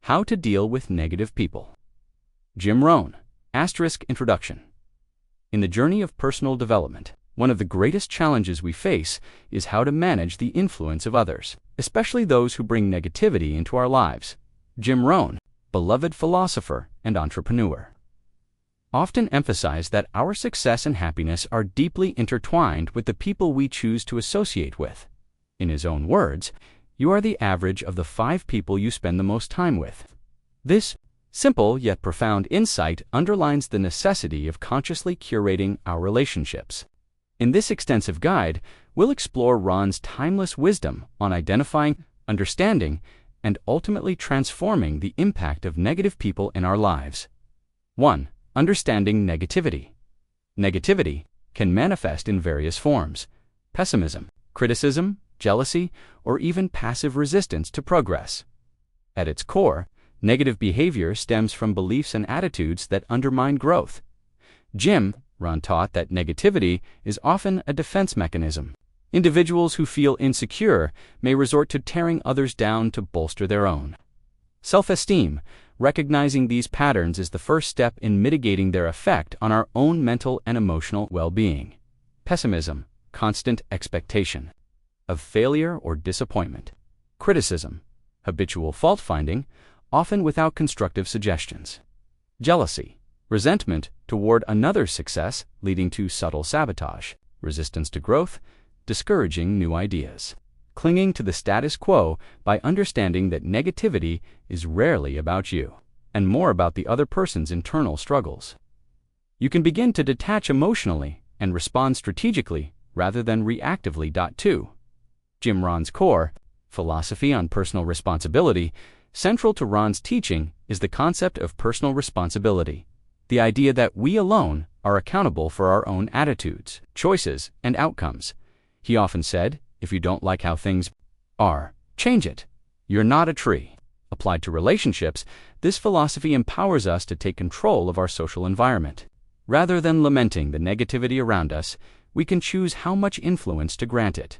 How to Deal with Negative People. Jim Rohn, Introduction. In the journey of personal development, one of the greatest challenges we face is how to manage the influence of others, especially those who bring negativity into our lives. Jim Rohn, beloved philosopher and entrepreneur, often emphasized that our success and happiness are deeply intertwined with the people we choose to associate with. In his own words, you are the average of the 5 people you spend the most time with. This simple yet profound insight underlines the necessity of consciously curating our relationships. In this extensive guide, we'll explore Rohn's timeless wisdom on identifying, understanding, and ultimately transforming the impact of negative people in our lives. 1. Understanding negativity. Negativity can manifest in various forms: pessimism, criticism, jealousy, or even passive resistance to progress. At its core, negative behavior stems from beliefs and attitudes that undermine growth. Jim Rohn taught that negativity is often a defense mechanism. Individuals who feel insecure may resort to tearing others down to bolster their own self-esteem. Recognizing these patterns is the first step in mitigating their effect on our own mental and emotional well-being. Pessimism, constant expectation of failure or disappointment. Criticism, habitual fault-finding, often without constructive suggestions. Jealousy, resentment toward another's success, leading to subtle sabotage. Resistance to growth, discouraging new ideas. Clinging to the status quo by understanding that negativity is rarely about you, and more about the other person's internal struggles. You can begin to detach emotionally and respond strategically rather than reactively. 2. Jim Rohn's core philosophy on personal responsibility. Central to Rohn's teaching is the concept of personal responsibility, the idea that we alone are accountable for our own attitudes, choices, and outcomes. He often said, "If you don't like how things are, change it. You're not a tree." Applied to relationships, this philosophy empowers us to take control of our social environment. Rather than lamenting the negativity around us, we can choose how much influence to grant it.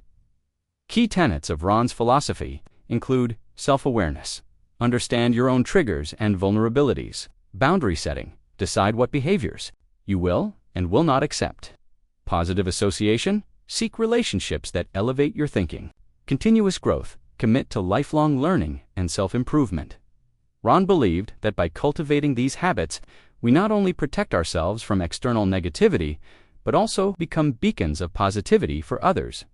Key tenets of Rohn's philosophy include self-awareness. Understand your own triggers and vulnerabilities. Boundary setting. Decide what behaviors you will and will not accept. Positive association. Seek relationships that elevate your thinking. Continuous growth. Commit to lifelong learning and self-improvement. Rohn believed that by cultivating these habits, we not only protect ourselves from external negativity, but also become beacons of positivity for others.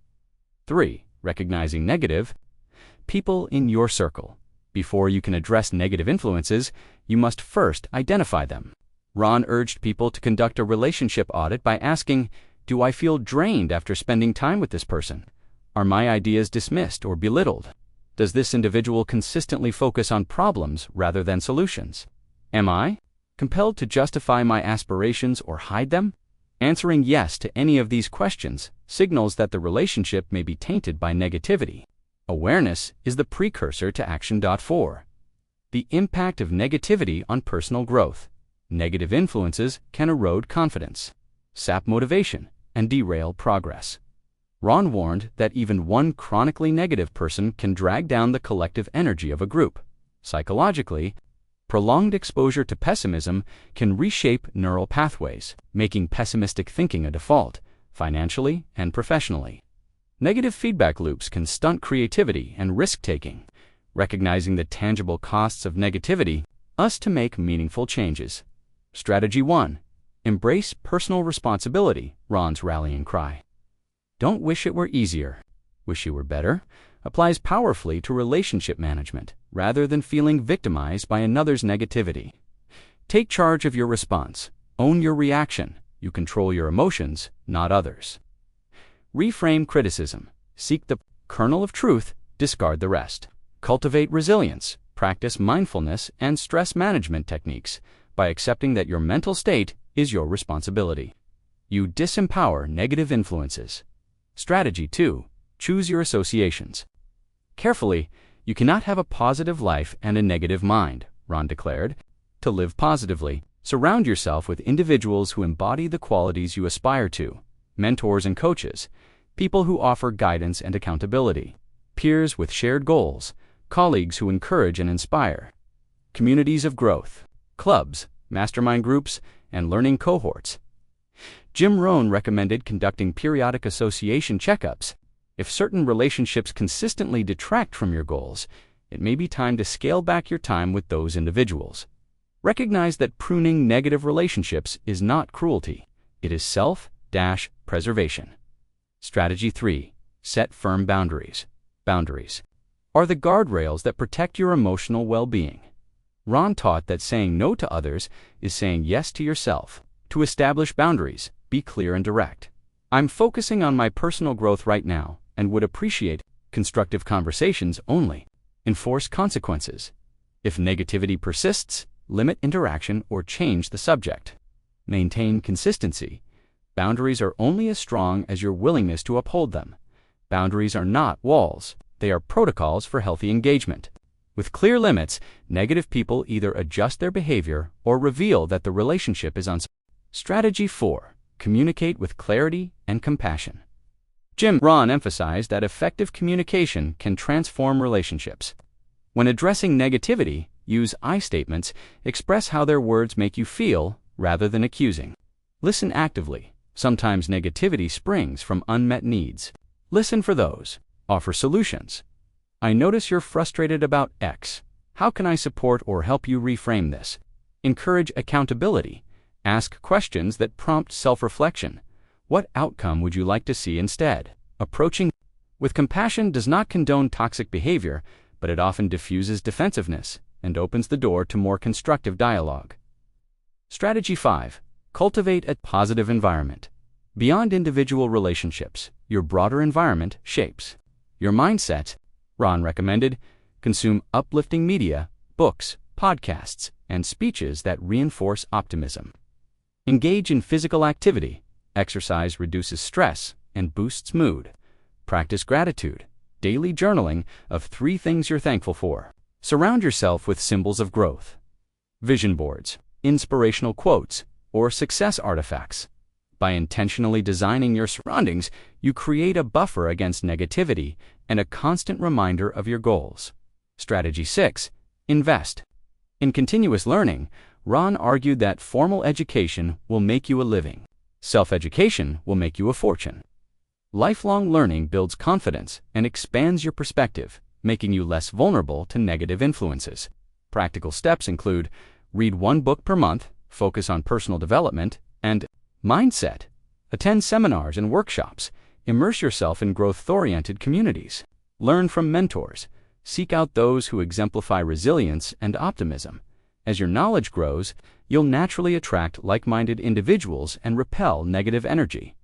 3. Recognizing negative people in your circle. Before you can address negative influences, you must first identify them. Rohn urged people to conduct a relationship audit by asking, "Do I feel drained after spending time with this person? Are my ideas dismissed or belittled? Does this individual consistently focus on problems rather than solutions? Am I compelled to justify my aspirations or hide them?" Answering yes to any of these questions signals that the relationship may be tainted by negativity. Awareness is the precursor to action. 4. The impact of negativity on personal growth. Negative influences can erode confidence, sap motivation, and derail progress. Rohn warned that even one chronically negative person can drag down the collective energy of a group. Psychologically, prolonged exposure to pessimism can reshape neural pathways, making pessimistic thinking a default, financially and professionally. Negative feedback loops can stunt creativity and risk-taking. Recognizing the tangible costs of negativity, us to make meaningful changes. Strategy 1. Embrace personal responsibility, Rohn's rallying cry. "Don't wish it were easier. Wish you were better," applies powerfully to relationship management, rather than feeling victimized by another's negativity. Take charge of your response. Own your reaction. You control your emotions, not others. Reframe criticism. Seek the kernel of truth, discard the rest. Cultivate resilience. Practice mindfulness and stress management techniques by accepting that your mental state is your responsibility. You disempower negative influences. Strategy 2. Choose your associations. Carefully, you cannot have a positive life and a negative mind, Rohn declared. To live positively, surround yourself with individuals who embody the qualities you aspire to, mentors and coaches, people who offer guidance and accountability, peers with shared goals, colleagues who encourage and inspire. communities of growth, clubs, mastermind groups, and learning cohorts. Jim Rohn recommended conducting periodic association checkups. If certain relationships consistently detract from your goals, it may be time to scale back your time with those individuals. Recognize that pruning negative relationships is not cruelty. It is self-preservation. Strategy 3. Set firm boundaries. Boundaries are the guardrails that protect your emotional well-being. Rohn taught that saying no to others is saying yes to yourself. To establish boundaries, be clear and direct. I'm focusing on my personal growth right now and would appreciate constructive conversations only. Enforce consequences. If negativity persists, limit interaction or change the subject. Maintain consistency. Boundaries are only as strong as your willingness to uphold them. Boundaries are not walls. They are protocols for healthy engagement. With clear limits, negative people either adjust their behavior or reveal that the relationship is unsafe. Strategy 4. Communicate with clarity and compassion. Jim Rohn emphasized that effective communication can transform relationships. When addressing negativity, use I statements, express how their words make you feel rather than accusing. Listen actively. Sometimes negativity springs from unmet needs. Listen for those. Offer solutions. I notice you're frustrated about X. How can I support or help you reframe this? Encourage accountability. Ask questions that prompt self-reflection. What outcome would you like to see instead? Approaching with compassion does not condone toxic behavior, but it often diffuses defensiveness and opens the door to more constructive dialogue. Strategy 5. Cultivate a positive environment. Beyond individual relationships, your broader environment shapes your mindset. Rohn recommended, consume uplifting media, books, podcasts, and speeches that reinforce optimism. Engage in physical activity. Exercise reduces stress and boosts mood. Practice gratitude. Daily journaling of 3 things you're thankful for. Surround yourself with symbols of growth. Vision boards, inspirational quotes, or success artifacts. By intentionally designing your surroundings, you create a buffer against negativity and a constant reminder of your goals. Strategy 6. Invest. In continuous learning, Rohn argued that formal education will make you a living. Self-education will make you a fortune. Lifelong learning builds confidence and expands your perspective, making you less vulnerable to negative influences. Practical steps include: read 1 book per month, focus on personal development, and mindset. Attend seminars and workshops. Immerse yourself in growth-oriented communities. Learn from mentors. Seek out those who exemplify resilience and optimism. As your knowledge grows, you'll naturally attract like-minded individuals and repel negative energy.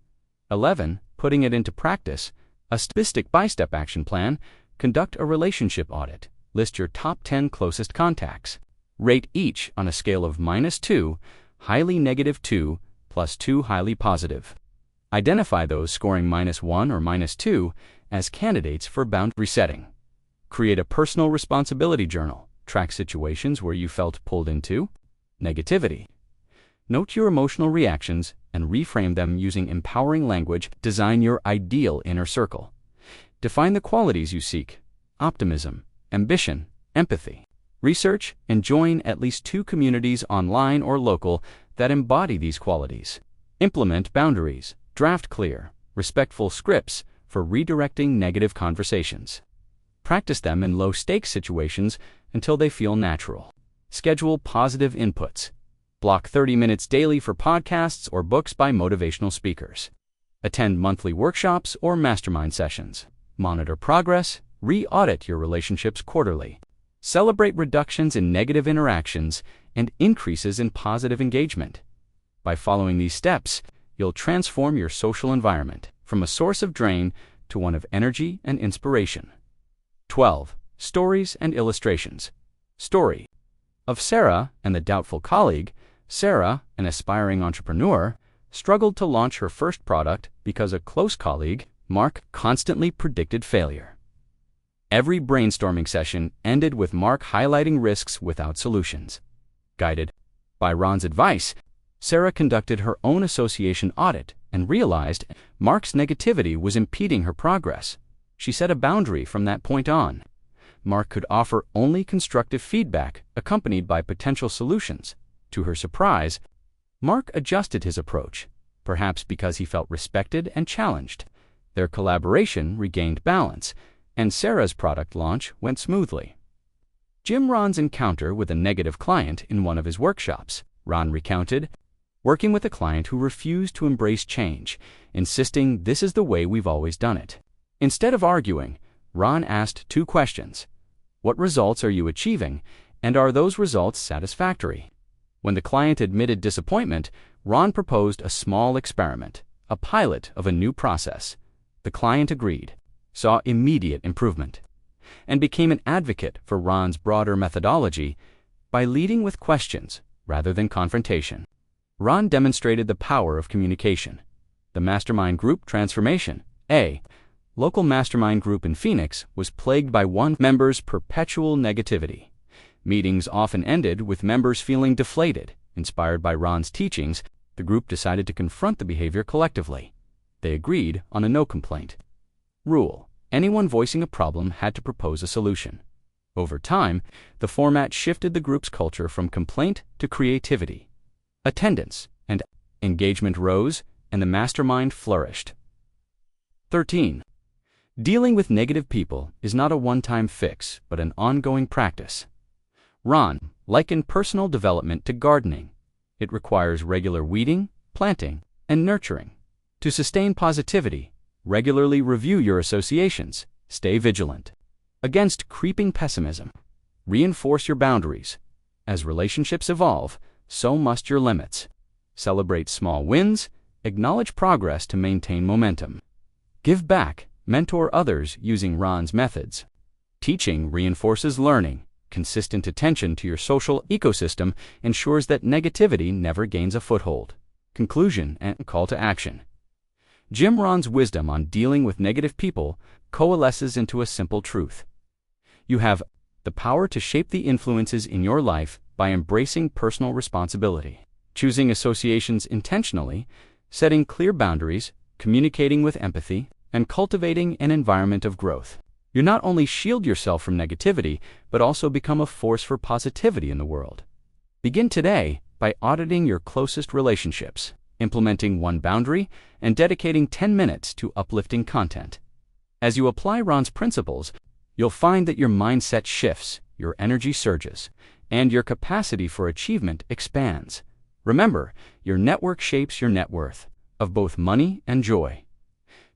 11. Putting it into practice. A step-by-step action plan. Conduct a relationship audit. List your top 10 closest contacts. Rate each on a scale of -2, highly negative 2, +2 highly positive. Identify those scoring -1 or -2 as candidates for boundary setting. Create a personal responsibility journal. Track situations where you felt pulled into negativity. Note your emotional reactions and reframe them using empowering language. Design your ideal inner circle. Define the qualities you seek: optimism, ambition, empathy. Research and join at least 2 communities, online or local, that embody these qualities. Implement boundaries. Draft clear, respectful scripts for redirecting negative conversations. Practice them in low-stakes situations until they feel natural. Schedule positive inputs. Block 30 minutes daily for podcasts or books by motivational speakers. Attend monthly workshops or mastermind sessions. Monitor progress. Re-audit your relationships quarterly. Celebrate reductions in negative interactions and increases in positive engagement. By following these steps, you'll transform your social environment from a source of drain to one of energy and inspiration. 12. Stories and illustrations. Story of Sarah and the doubtful colleague. Sarah, an aspiring entrepreneur, struggled to launch her first product because a close colleague, Mark, constantly predicted failure. Every brainstorming session ended with Mark highlighting risks without solutions. Guided by Ron's advice, Sarah conducted her own association audit and realized Mark's negativity was impeding her progress. She set a boundary from that point on. Mark could offer only constructive feedback accompanied by potential solutions. To her surprise, Mark adjusted his approach, perhaps because he felt respected and challenged. Their collaboration regained balance, and Sarah's product launch went smoothly. Jim Rohn's encounter with a negative client in one of his workshops. Rohn recounted, working with a client who refused to embrace change, insisting this is the way we've always done it. Instead of arguing, Rohn asked 2 questions. What results are you achieving, and are those results satisfactory? When the client admitted disappointment, Rohn proposed a small experiment, a pilot of a new process. The client agreed, saw immediate improvement, and became an advocate for Rohn's broader methodology by leading with questions rather than confrontation. Rohn demonstrated the power of communication. The mastermind group transformation. A local mastermind group in Phoenix was plagued by one member's perpetual negativity. Meetings often ended with members feeling deflated. Inspired by Rohn's teachings, the group decided to confront the behavior collectively. They agreed on a no complaint rule. Anyone voicing a problem had to propose a solution. Over time, the format shifted the group's culture from complaint to creativity. Attendance and engagement rose, and the mastermind flourished. 13. Dealing with negative people is not a one-time fix, but an ongoing practice. Rohn likened personal development to gardening. It requires regular weeding, planting, and nurturing. To sustain positivity, regularly review your associations. Stay vigilant against creeping pessimism. Reinforce your boundaries. As relationships evolve, so must your limits. Celebrate small wins. Acknowledge progress to maintain momentum. Give back. Mentor others using Rohn's methods. Teaching reinforces learning. Consistent attention to your social ecosystem ensures that negativity never gains a foothold. Conclusion and call to action. Jim Rohn's wisdom on dealing with negative people coalesces into a simple truth. You have the power to shape the influences in your life by embracing personal responsibility, choosing associations intentionally, setting clear boundaries, communicating with empathy, and cultivating an environment of growth. You not only shield yourself from negativity, but also become a force for positivity in the world. Begin today by auditing your closest relationships, implementing one boundary, and dedicating 10 minutes to uplifting content. As you apply Rohn's principles, you'll find that your mindset shifts, your energy surges, and your capacity for achievement expands. Remember, your network shapes your net worth, of both money and joy.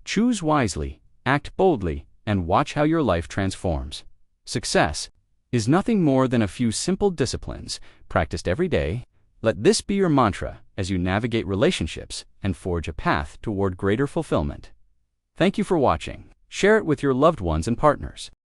Choose wisely, act boldly, and watch how your life transforms. Success is nothing more than a few simple disciplines practiced every day. Let this be your mantra as you navigate relationships and forge a path toward greater fulfillment. Thank you for watching. Share it with your loved ones and partners.